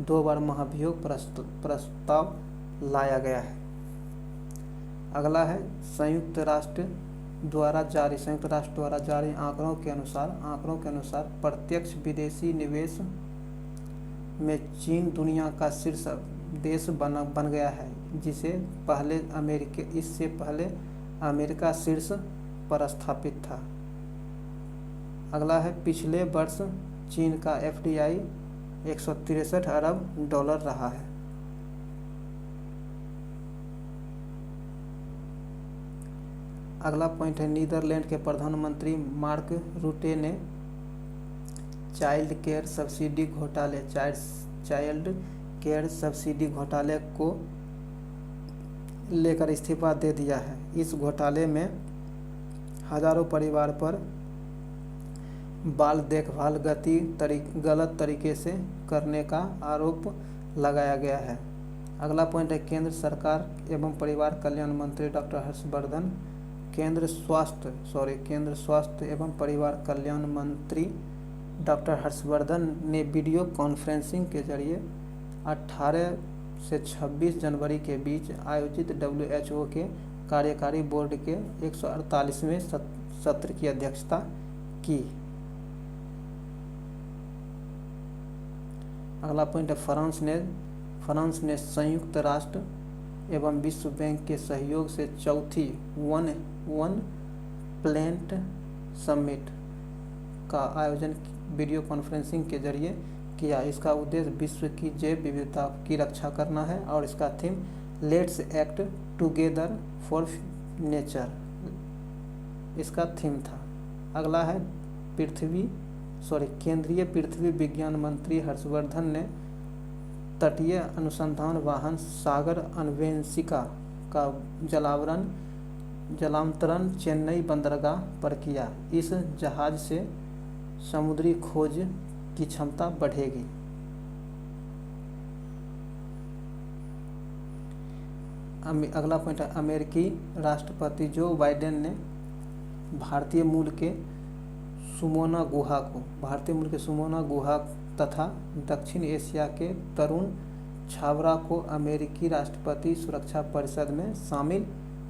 दो बार महाभियोग प्रस्ताव लाया गया है। अगला है, संयुक्त राष्ट्र द्वारा जारी आंकड़ों के अनुसार प्रत्यक्ष विदेशी निवेश में चीन दुनिया का शीर्ष देश बन गया है, इससे पहले अमेरिका शीर्ष पर स्थापित था। अगला है, पिछले वर्ष चीन का FDI 163 अरब डॉलर रहा है। अगला पॉइंट है, नीदरलैंड के प्रधानमंत्री मार्क रूटे ने चाइल्ड केयर सब्सिडी घोटाले को लेकर इस्तीफा दे दिया है। इस घोटाले में हजारों परिवार पर बाल देखभाल गलत तरीके से करने का आरोप लगाया गया है। अगला पॉइंट है, केंद्र स्वास्थ्य एवं परिवार कल्याण मंत्री डॉक्टर हर्षवर्धन ने वीडियो कॉन्फ्रेंसिंग के जरिए 18 से 26 जनवरी के बीच आयोजित WHO के कार्यकारी बोर्ड के 148वें सत्र की अध्यक्षता की। अगला पॉइंट है, फ्रांस ने संयुक्त राष्ट्र एवं विश्व बैंक के सहयोग से चौथी वन प्लेनेट समिट का आयोजन वीडियो कॉन्फ्रेंसिंग के जरिए किया। इसका उद्देश्य विश्व की जैव विविधता की रक्षा करना है और इसका theme let's act together for nature इसका थीम था। अगला है, केंद्रीय पृथ्वी विज्ञान मंत्री हर्षवर्धन ने तटीय अनुसंधान वाहन सागर अन्वेषिका का जलांतरण चेन्नई बंदरगाह पर किया। इस जहाज से समुद्री खोज की क्षमता बढ़ेगी। अगला पॉइंट है, अमेरिकी राष्ट्रपति जो बाइडेन ने भारतीय मूल के सुमोना गुहा तथा दक्षिण एशिया के तरुण छाबड़ा को अमेरिकी राष्ट्रपति सुरक्षा परिषद में शामिल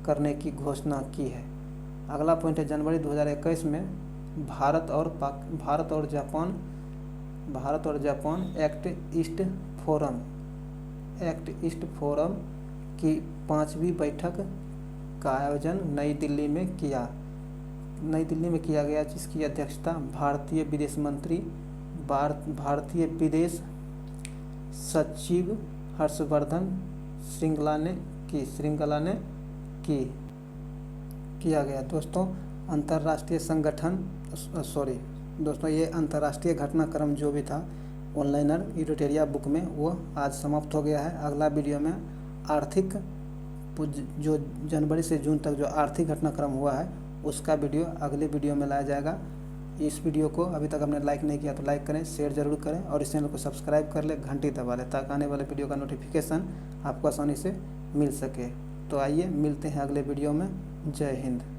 करने की घोषणा की है। अगला पॉइंट है, जनवरी 2021 में भारत और जापान एक्ट ईस्ट फोरम की 5वीं बैठक का आयोजन नई दिल्ली में किया गया, जिसकी अध्यक्षता भारतीय विदेश सचिव हर्षवर्धन श्रृंगला ने किया गया। दोस्तों ये अंतर्राष्ट्रीय घटनाक्रम जो भी था ऑनलाइनर एडिटोरिया बुक में, वो आज समाप्त हो गया है। अगला वीडियो में आर्थिक जो जनवरी से जून तक जो आर्थिक घटनाक्रम हुआ है उसका वीडियो अगले वीडियो में लाया जाएगा। इस वीडियो को अभी तक आपने लाइक नहीं किया तो लाइक करें, शेयर जरूर करें और इस चैनल को सब्सक्राइब कर ले, घंटी दबा लें ताकि आने वाले वीडियो का नोटिफिकेशन आपको आसानी से मिल सके। तो आइए मिलते हैं अगले वीडियो में। जय हिंद।